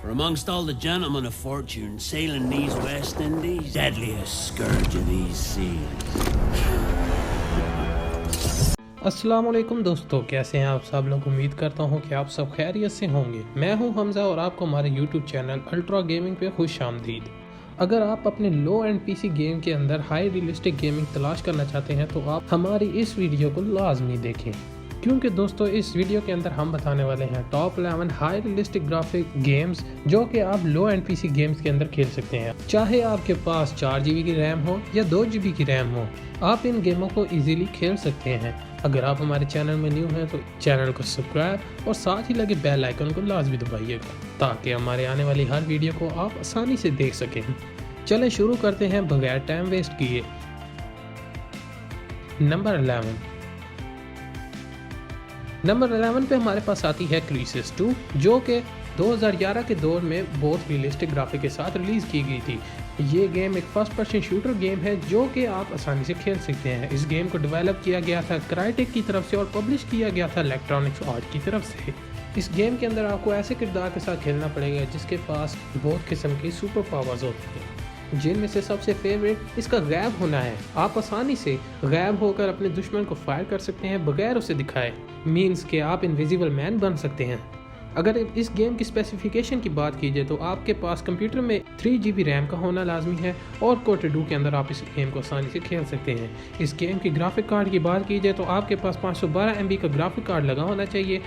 For amongst all the gentlemen of fortune sailing these West Indies, deadliest scourge of these seas. अस्सलाम वालेकुम दोस्तों, कैसे हैं आप सब लोग। उम्मीद करता हूं कि आप सब खैरियत से होंगे। मैं हूं हमज़ा और आपको हमारे YouTube चैनल अल्ट्रा गेमिंग पे खुश आमदीद। अगर आप अपने लो एंड पीसी गेम के अंदर हाई रियलिस्टिक गेमिंग तलाश करना चाहते हैं तो आप हमारी इस वीडियो को लाजमी देखें, क्योंकि दोस्तों इस वीडियो के अंदर हम बताने वाले हैं top 11 high realistic graphic games जो कि आप लो एंड पीसी गेम्स के अंदर खेल सकते हैं। चाहे आपके पास 4 GB की रैम हो या 2 GB की रैम हो, आप इन गेमों को इजीली खेल सकते हैं। अगर आप हमारे चैनल में न्यू हैं तो चैनल को सब्सक्राइब और साथ ही लगे बेल आइकन को लाजमी दबाइएगा ताकि हमारे आने वाली हर वीडियो को आप आसानी से देख सकें। चलें शुरू करते हैं बगैर टाइम वेस्ट किए। नंबर 11 पे हमारे पास आती है क्राइसिस 2, जो कि 2011 के दौर में बहुत रियलिस्टिक ग्राफिक के साथ रिलीज़ की गई थी। ये गेम एक फर्स्ट पर्सन शूटर गेम है जो कि आप आसानी से खेल सकते हैं। इस गेम को डेवलप किया गया था क्राइटेक की तरफ से और पब्लिश किया गया था इलेक्ट्रॉनिक्स आर्ट की तरफ से। इस गेम के अंदर आपको ऐसे किरदार के साथ खेलना पड़ेगा जिसके पास बहुत किस्म की सुपर पावर्स होती हैं, जिनमें से सबसे फेवरेट इसका गैब होना है। आप आसानी से गैब होकर अपने दुश्मन को फायर कर सकते हैं बगैर उसे दिखाए। मीन्स के आप इनविजिबल मैन बन सकते हैं। अगर इस गेम की स्पेसिफिकेशन की बात की जाए तो आपके पास कंप्यूटर में 3 GB रैम का होना लाजमी है और क्वार्टर 2 के अंदर आप इस गेम को आसानी से खेल सकते हैं। इस गेम की ग्राफिक कार्ड की बात की जाए तो आपके पास 512 MB का ग्राफिक कार्ड लगा होना चाहिए।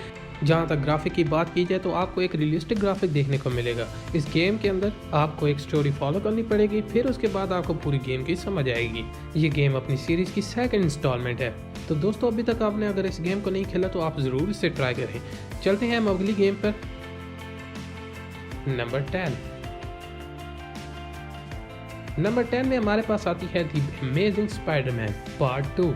जहाँ तक ग्राफिक की बात की जाए तो आपको एक रियलिस्टिक ग्राफिक देखने को मिलेगा। इस गेम के अंदर आपको एक स्टोरी फॉलो करनी पड़ेगी, फिर उसके बाद आपको पूरी गेम की समझ आएगी। ये गेम अपनी सीरीज़ की सेकंड इंस्टॉलमेंट है। तो दोस्तों अभी तक आपने अगर इस गेम को नहीं खेला तो आप ज़रूर इसे ट्राई करें। चलते हैं हम अगली गेम पर। नंबर 10 में हमारे पास आती है द अमेजिंग स्पाइडरमैन पार्ट 2।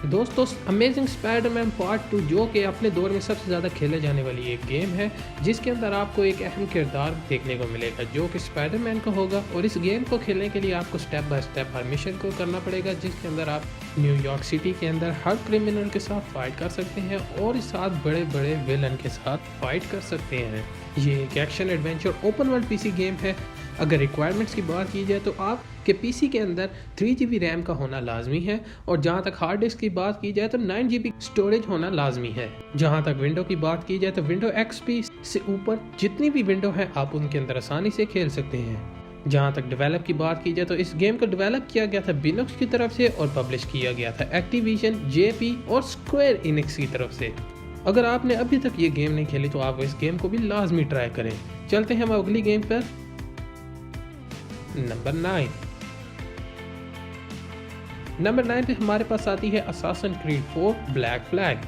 दोस्तों अमेजिंग स्पाइडरमैन पार्ट 2 जो कि अपने दौर में सबसे ज़्यादा खेले जाने वाली एक गेम है, जिसके अंदर आपको एक अहम किरदार देखने को मिलेगा जो कि स्पाइडरमैन का होगा। और इस गेम को खेलने के लिए आपको step by step her mission को करना पड़ेगा, जिसके अंदर आप न्यूयॉर्क सिटी के अंदर हर क्रिमिनल के साथ फाइट कर सकते हैं और साथ बड़े बड़े विलन के साथ फाइट कर सकते हैं। ये एक action adventure open world PC game है। अगर रिक्वायरमेंट्स की बात की जाए तो आपके पीसी के अंदर 3 GB रैम का होना लाजमी है और जहां तक हार्ड डिस्क की बात की जाए तो 9 GB स्टोरेज होना लाजमी है। जहां तक विंडो की बात की जाए तो विंडो XP से ऊपर जितनी भी विंडो है आप उनके अंदर आसानी से खेल सकते हैं। जहां तक डेवलप की बात की जाए तो इस गेम को डेवलप किया गया था बिनोक्स की तरफ से और पब्लिश किया गया था एक्टिविजन, JP और स्क्वायर इनिक्स की तरफ से। अगर आपने अभी तक ये गेम नहीं खेली तो आप इस गेम को भी लाजमी ट्राई करें। चलते हैं हम अगली गेम पर। नंबर 9 पे हमारे पास आती है असासिन क्रीड 4 ब्लैक फ्लैग।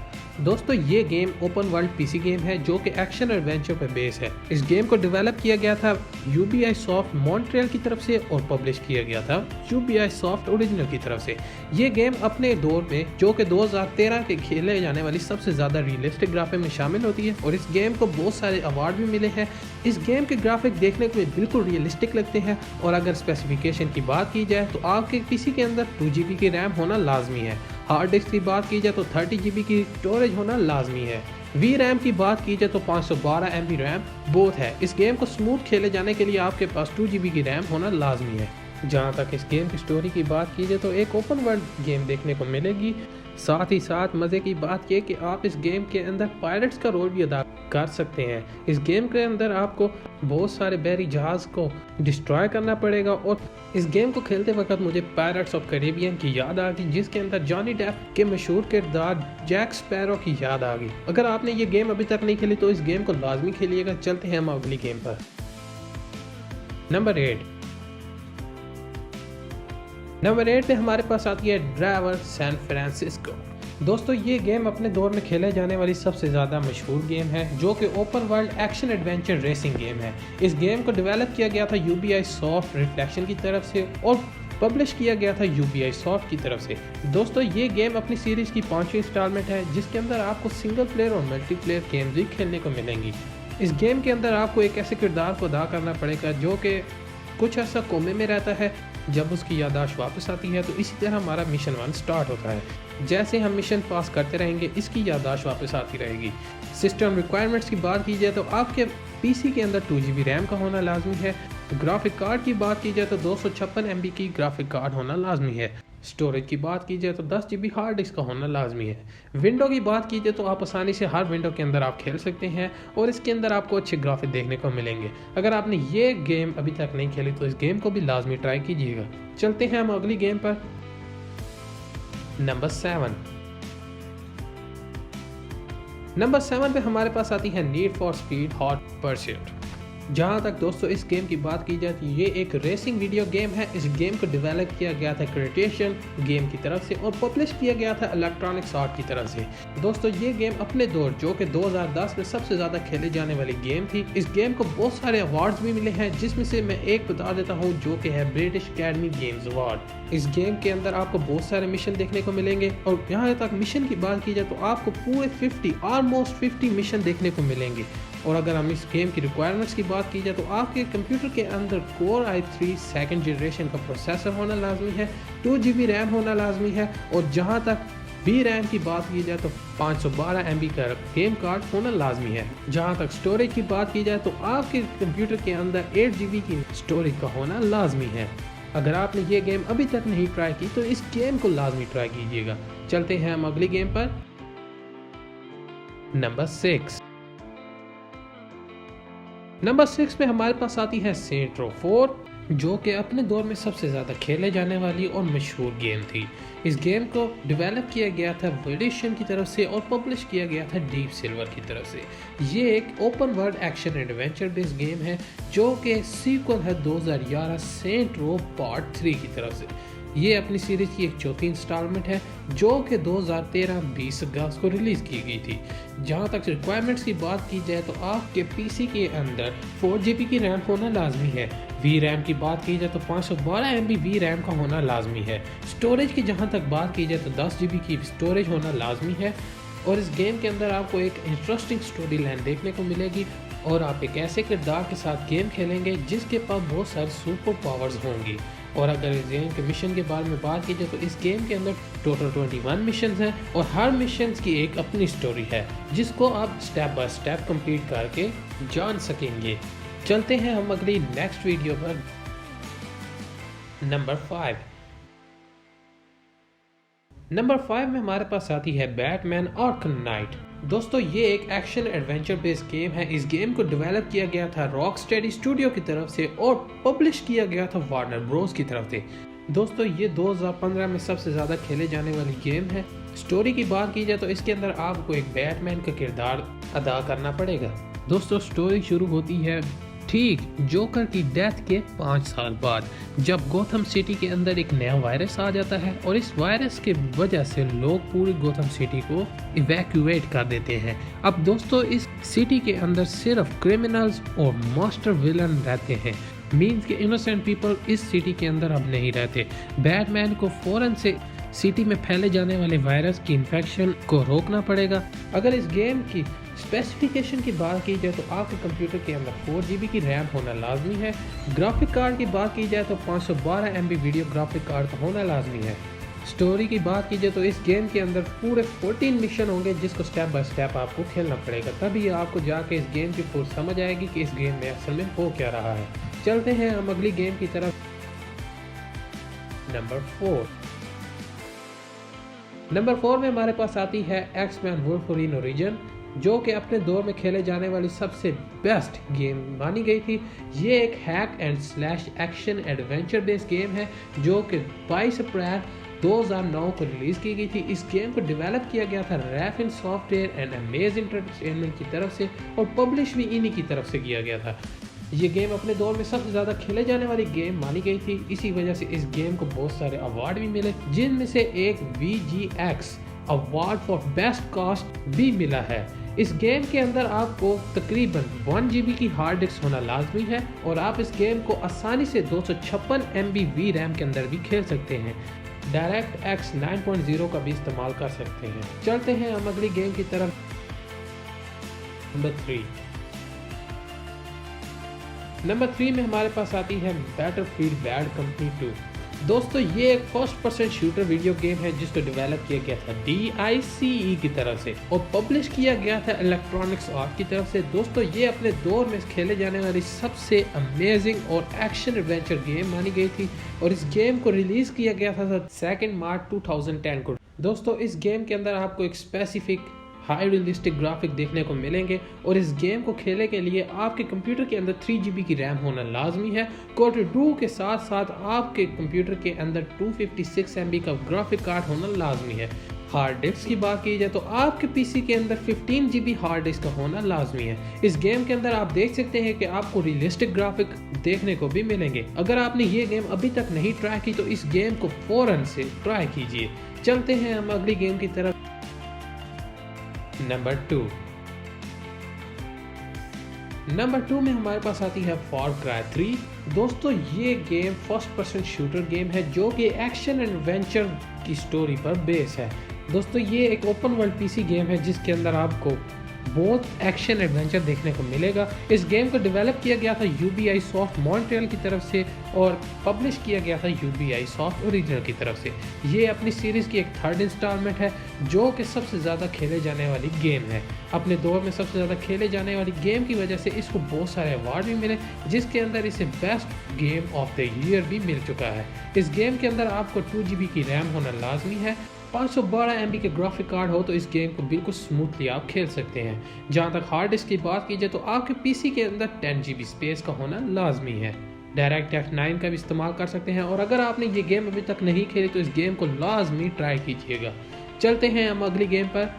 दोस्तों ये game open world PC game है जो कि एक्शन एडवेंचर पर बेस है। इस गेम को डेवलप किया गया था Ubisoft मॉन्ट्रियल की तरफ से और पब्लिश किया गया था Ubisoft ओरिजिनल की तरफ से। ये गेम अपने दौर में जो कि 2013 के खेले जाने वाली सबसे ज़्यादा रियलिस्टिक ग्राफिक में शामिल होती है और इस गेम को बहुत सारे अवार्ड भी मिले हैं। इस गेम के ग्राफिक देखने को बिल्कुल रियलिस्टिक लगते हैं और अगर स्पेसिफिकेशन की बात की जाए तो आपके पीसी के अंदर 2 GB की रैम होना लाजमी है। हार्ड डिस्क की बात की जाए तो 30 GB की स्टोरेज होना लाजमी है। वी रैम की बात की जाए तो 512 MB रैम बहुत है। इस गेम को स्मूथ खेले जाने के लिए आपके पास 2 GB की रैम होना लाजमी है। जहाँ तक इस गेम की स्टोरी की बात की जाए तो एक ओपन वर्ल्ड गेम देखने को मिलेगी। साथ ही साथ मज़े की बात यह कि आप इस गेम के अंदर पायलट्स का रोल भी अदा कर सकते हैं। इस गेम के अंदर आपको बहुत सारे बहरी जहाज़ को डिस्ट्रॉय करना पड़ेगा और इस गेम को खेलते वक्त मुझे पायरेट्स ऑफ कैरिबियन की याद आ गई, जिसके अंदर जॉनी डेप के मशहूर किरदार जैक स्पैरो की याद आ गई। अगर आपने ये गेम अभी तक नहीं खेली तो इस गेम को लाजमी खेलिएगा। चलते हैं हम अगली गेम पर। नंबर 8 पे हमारे पास आती है ड्राइवर सैन फ्रांसिस्को। दोस्तों ये गेम अपने दौर में खेले जाने वाली सबसे ज़्यादा मशहूर गेम है जो कि open world action adventure racing game है। इस गेम को डेवलप किया गया था Ubisoft रिफ्लेक्शन की तरफ से और पब्लिश किया गया था Ubisoft की तरफ से। दोस्तों ये गेम अपनी सीरीज़ की 5वीं इंस्टॉलमेंट है जिसके अंदर आपको सिंगल प्लेयर और मल्टीप्लेयर गेम्स भी खेलने को मिलेंगी। इस गेम के अंदर आपको एक ऐसे किरदार को अदा करना पड़ेगा जो कि कुछ अर्सा कोमे में रहता है। जब उसकी याददाश्त वापस आती है तो इसी तरह हमारा मिशन 1 स्टार्ट होता है। जैसे हम मिशन पास करते रहेंगे इसकी याददाश्त वापस आती रहेगी। सिस्टम रिक्वायरमेंट्स की बात की जाए तो आपके पीसी के अंदर 2GB रैम का होना लाजमी है। ग्राफिक कार्ड की बात की जाए तो 256 MB की ग्राफिक कार्ड होना लाजमी है। स्टोरेज की बात की जाए तो 10GB हार्ड डिस्क का होना लाजमी है। विंडो की बात की जाए तो आप आसानी से हर विंडो के अंदर आप खेल सकते हैं और इसके अंदर आपको अच्छे ग्राफिक देखने को मिलेंगे। अगर आपने ये गेम अभी तक नहीं खेली तो इस गेम को भी लाजमी ट्राई कीजिएगा। चलते हैं हम अगली गेम पर। नंबर 7 पे हमारे पास आती है need for speed hot pursuit. जहाँ तक दोस्तों इस गेम की बात की जाए तो ये एक रेसिंग वीडियो गेम है। इस गेम को डेवलप किया गया था क्रिएशन गेम की तरफ से और पब्लिश किया गया था इलेक्ट्रॉनिक्स आर्ट की तरफ से। दोस्तों ये गेम अपने दौर जो कि 2010 में सबसे ज़्यादा खेले जाने वाली गेम थी। इस गेम को बहुत सारे अवार्ड्स भी मिले हैं, जिसमें से मैं एक बता देता हूँ जो कि है ब्रिटिश अकेडमी गेम्स अवार्ड। इस गेम के अंदर आपको बहुत सारे मिशन देखने को मिलेंगे और यहाँ तक मिशन की बात की जाए तो आपको पूरे ऑलमोस्ट 50 मिशन देखने को मिलेंगे। और अगर हम इस गेम की रिक्वायरमेंट्स की बात की जाए तो आपके कंप्यूटर के अंदर Core i3 सेकंड जनरेशन का प्रोसेसर होना लाजमी है, 2GB रैम होना लाजमी है और जहां तक वी रैम की बात की जाए तो 512 MB का गेम कार्ड होना लाजमी है। जहां तक स्टोरेज की बात की जाए तो आपके कंप्यूटर के अंदर 8GB की स्टोरेज का होना लाजमी है। अगर आपने ये गेम अभी तक नहीं ट्राई की तो इस गेम को लाजमी ट्राई कीजिएगा। चलते हैं हम अगली गेम पर। नंबर 6 पे हमारे पास आती है सेंट्स रो 4, जो कि अपने दौर में सबसे ज़्यादा खेले जाने वाली और मशहूर गेम थी। इस गेम को डेवलप किया गया था वेरिएशन की तरफ से और पब्लिश किया गया था डीप सिल्वर की तरफ से। ये एक open world action adventure based game है जो कि सीक्वल है 2011 सेंट्स रो पार्ट 3 की तरफ से। ये अपनी सीरीज की एक चौथी इंस्टॉलमेंट है जो कि 2013-20 अगस्त को रिलीज़ की गई थी। जहाँ तक रिक्वायरमेंट्स की बात की जाए तो आपके पीसी के अंदर 4GB की रैम होना लाजमी है। वी रैम की बात की जाए तो 512 MB वी रैम का होना लाजमी है। स्टोरेज की जहाँ तक बात की जाए तो 10GB की स्टोरेज होना लाजमी है। और इस गेम के अंदर आपको एक इंटरेस्टिंग स्टोरी लाइन देखने को मिलेगी और आप एक ऐसे किरदार के साथ गेम खेलेंगे जिसके पास बहुत सारे सुपर पावर्स होंगी। और अगर इस गेम के मिशन के बारे में बात की जाए तो इस गेम के अंदर टोटल 21 मिशन हैं और हर मिशन की एक अपनी स्टोरी है जिसको आप स्टेप बाय स्टेप कंप्लीट करके जान सकेंगे। चलते हैं हम अगली नेक्स्ट वीडियो पर। नंबर 5 में हमारे पास आती है बैटमैन आर्कम नाइट। दोस्तों ये एक एक्शन एडवेंचर बेस्ड गेम है। इस गेम को डेवलप किया गया था रॉकस्टेडी स्टूडियो की तरफ से और पब्लिश किया गया था वार्नर ब्रोस की तरफ से। दोस्तों ये 2015 में सबसे ज़्यादा खेले जाने वाली गेम है। स्टोरी की बात की जाए तो इसके अंदर आपको एक बैटमैन का किरदार अदा करना पड़ेगा। दोस्तों स्टोरी शुरू होती है ठीक जोकर की डेथ के 5 साल बाद, जब गोथम सिटी के अंदर एक नया वायरस आ जाता है और इस वायरस के वजह से लोग पूरी गोथम सिटी को इवैक्यूएट कर देते हैं। अब दोस्तों इस सिटी के अंदर सिर्फ क्रिमिनल्स और मास्टर विलन रहते हैं, मींस के इनोसेंट पीपल इस सिटी के अंदर अब नहीं रहते। बैटमैन को फौरन से सिटी में फैले जाने वाले वायरस की इन्फेक्शन को रोकना पड़ेगा। अगर इस गेम की स्पेसिफिकेशन की बात की जाए तो आपके कंप्यूटर के अंदर 4GB की रैम होना लाजमी है। ग्राफिक कार्ड की बात की जाए तो 512 MB वीडियो ग्राफिक कार्ड का होना लाजमी है। स्टोरी की बात की जाए तो इस गेम के अंदर पूरे 14 मिशन होंगे जिसको स्टेप बाय स्टेप आपको खेलना पड़ेगा, तभी आपको जाके इस गेम की फुल समझ आएगी कि इस गेम में असल में हो क्या रहा है। चलते हैं हम अगली गेम की तरफ। नंबर 4 में हमारे पास आती है एक्समैन वुल्वरीन ओरिजिन, जो कि अपने दौर में खेले जाने वाली सबसे बेस्ट गेम मानी गई थी। ये एक hack and slash action adventure based game है जो कि 22 अप्रैल 2009 को रिलीज की गई थी। इस गेम को डेवलप किया गया था रैफिन सॉफ्टवेयर एंड अमेज एंटरटेनमेंट की तरफ से और पब्लिश भी इन्हीं की तरफ से किया गया था। ये गेम अपने दौर में सबसे ज़्यादा खेले जाने वाली गेम मानी गई थी। इसी वजह से इस गेम को बहुत सारे अवार्ड भी मिले, जिनमें से एक VGX award for best cast भी मिला है। इस गेम के अंदर आपको तकरीबन 1GB की हार्ड डिस्क होना लाजमी है और आप इस गेम को आसानी से 256 MB वी रैम के अंदर भी खेल सकते हैं। डायरेक्ट एक्स 9.0 का भी इस्तेमाल कर सकते हैं। चलते हैं हम अगली गेम की तरफ। नंबर 3 में हमारे पास आती है बैटलफील्ड बैड कंपनी 2। दोस्तों ये एक first person shooter video game है जिसको डेवलप किया गया था DICE की तरफ से और पब्लिश किया गया था इलेक्ट्रॉनिक्स आर्ट की तरफ से। दोस्तों ये अपने दौर में खेले जाने वाली सबसे अमेजिंग और एक्शन एडवेंचर गेम मानी गई थी और इस गेम को रिलीज किया गया था 2 मार्च 2010 को। दोस्तों इस गेम के अंदर आपको एक स्पेसिफिक हाई रियलिस्टिक ग्राफिक देखने को मिलेंगे और इस गेम को खेलने के लिए आपके कंप्यूटर के अंदर 3 GB की रैम होना लाजमी है। क्वार्टर 2 के साथ साथ आपके कंप्यूटर के अंदर 256 MB का ग्राफिक कार्ड होना लाजमी है। हार्ड डिस्क की बात की जाए तो आपके पीसी के अंदर 15 GB हार्ड डिस्क का होना लाजमी है। इस गेम के अंदर आप देख सकते हैं कि आपको रियलिस्टिक ग्राफिक देखने को भी मिलेंगे। अगर आपने ये गेम अभी तक नहीं ट्राई की तो इस गेम को फौरन से ट्राई कीजिए। चलते हैं हम अगली गेम की तरफ। नंबर 2 में हमारे पास आती है फार क्राई 3। दोस्तों ये game first person shooter game है जो कि एक्शन एंड एडवेंचर की स्टोरी पर बेस है। दोस्तों ये एक ओपन वर्ल्ड पीसी गेम है जिसके अंदर आपको बहुत एक्शन एडवेंचर देखने को मिलेगा। इस गेम को डेवलप किया गया था UBIsoft मॉन्ट्रियल की तरफ से और पब्लिश किया गया था UBIsoft ओरिजिनल की तरफ से। ये अपनी सीरीज़ की एक 3rd इंस्टॉलमेंट है जो कि सबसे ज़्यादा खेले जाने वाली गेम है। अपने दौर में सबसे ज़्यादा खेले जाने वाली गेम की वजह से इसको बहुत सारे अवार्ड भी मिले जिसके अंदर इसे best game of the year भी मिल चुका है। इस गेम के अंदर आपको 2 GB की रैम होना लाजमी है। 512 MB के ग्राफिक कार्ड हो तो इस गेम को बिल्कुल स्मूथली आप खेल सकते हैं। जहाँ तक हार्ड डिस्क की बात की जाए तो आपके पीसी के अंदर 10 GB स्पेस का होना लाजमी है। डायरेक्ट F9 का भी इस्तेमाल कर सकते हैं और अगर आपने ये गेम अभी तक नहीं खेली तो इस गेम को लाजमी ट्राई कीजिएगा। चलते हैं हम अगली गेम पर।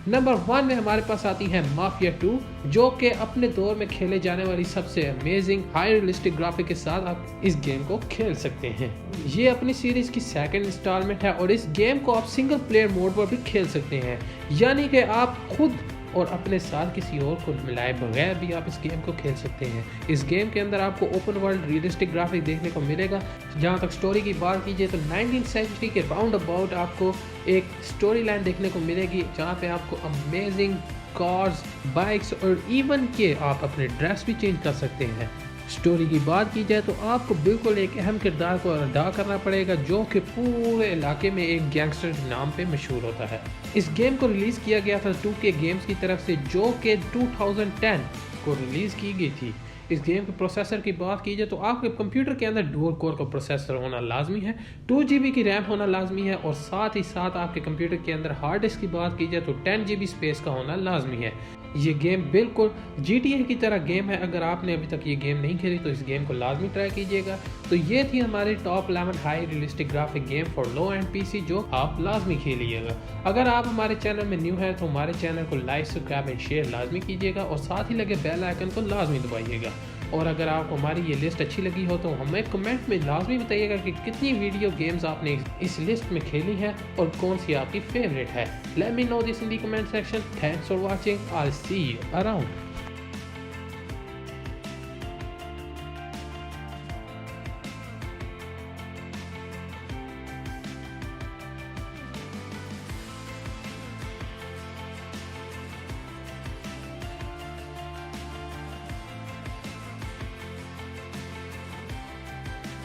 नंबर 1 में हमारे पास आती है माफिया 2 जो कि अपने दौर में खेले जाने वाली सबसे अमेजिंग हाई रियलिस्टिक ग्राफिक के साथ आप इस गेम को खेल सकते हैं। ये अपनी सीरीज की 2nd इंस्टॉलमेंट है और इस गेम को आप सिंगल प्लेयर मोड पर भी खेल सकते हैं, यानी कि आप खुद और अपने साथ किसी और को मिलाए बगैर भी आप इस गेम को खेल सकते हैं। इस गेम के अंदर आपको ओपन वर्ल्ड रियलिस्टिक ग्राफिक देखने को मिलेगा। जहाँ तक स्टोरी की बात कीजिए तो 19th सेंचुरी के राउंड अबाउट आपको एक स्टोरी लाइन देखने को मिलेगी जहाँ पे आपको अमेजिंग कार्स, बाइक्स और इवन के आप अपने ड्रेस भी चेंज कर सकते हैं। स्टोरी की बात की जाए तो आपको बिल्कुल एक अहम किरदार को अदा करना पड़ेगा जो कि पूरे इलाके में एक गैंगस्टर के नाम पे मशहूर होता है। इस गेम को रिलीज़ किया गया था 2K गेम्स की तरफ से जो कि 2010 को रिलीज़ की गई थी। इस गेम के प्रोसेसर की बात की जाए तो आपके कंप्यूटर के अंदर डुअल कोर का प्रोसेसर होना लाजमी है, 2 GB की रैम होना लाजमी है और साथ ही साथ आपके कंप्यूटर के अंदर हार्ड डिस्क की बात की जाए तो 10 GB स्पेस का होना लाजमी है। ये गेम बिल्कुल GTA की तरह गेम है। अगर आपने अभी तक ये गेम नहीं खेली तो इस गेम को लाजमी ट्राई कीजिएगा। तो ये थी हमारी top 11 high realistic graphic game for low and PC जो आप लाजमी खेलिएगा। अगर आप हमारे चैनल में न्यू हैं तो हमारे चैनल को लाइक, सब्सक्राइब एंड शेयर लाजमी कीजिएगा और साथ ही लगे बेल आइकन को लाजमी दबाइएगा। और अगर आपको हमारी ये लिस्ट अच्छी लगी हो तो हमें कमेंट में लाजमी बताइएगा कि कितनी वीडियो गेम्स आपने इस लिस्ट में खेली है और कौन सी आपकी फेवरेट है। Let me know this in the comment section. Thanks for watching. I will see you around.